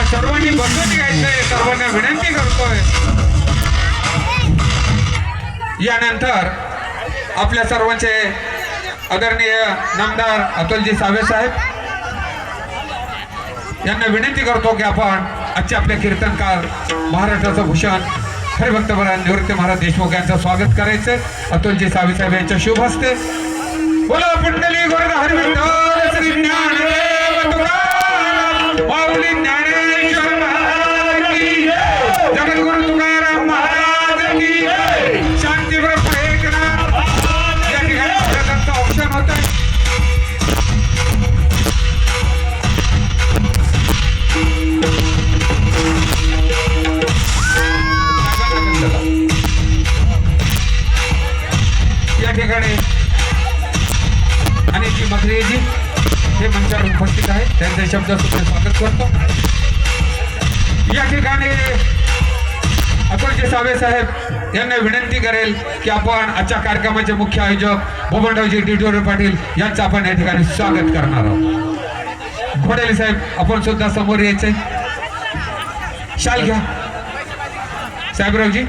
आपण सर्वांनी बसून घ्यायचंय, सर्वांना विनंती करतोय. यानंतर आपल्या सर्वांचे आदरणीय नामदार अतुलजी सावे साहेब यांना विनंती करतो की आपण आजचे आपले कीर्तनकार महाराष्ट्राचं भूषण हरिभक्तपरायण निवृत्ती महाराज देशमुख यांचं स्वागत करायचंय. अतुलजी सावे साहेब यांच्या शुभ हस्ते. बोला पुंडली गोरध हरिभक्त श्री ज्ञानदेव तुकाराम माऊली ज्ञानेश्वर महाराज की जय. जगद्गुरु तुकाराम महाराज की जय. शांतीप्रभू एकनाथ या ठिकाणी प्रकारचं ऑप्शन होत आहे. या ठिकाणी अनिलजी मखरेजी हे मंचावर उपस्थित आहेत, त्यांचे शब्द सुद्धा स्वागत करतो. या ठिकाणी अतुलजी सावे साहेब यांना विनंती करेल की आपण आजच्या कार्यक्रमाचे मुख्य आयोजक बबनरावजी टिटोरे पाटील यांचं आपण या ठिकाणी स्वागत करणार आहोत. घोडेले साहेब आपण सुद्धा समोर यायचंय. शाल घ्या साहेबरावजी.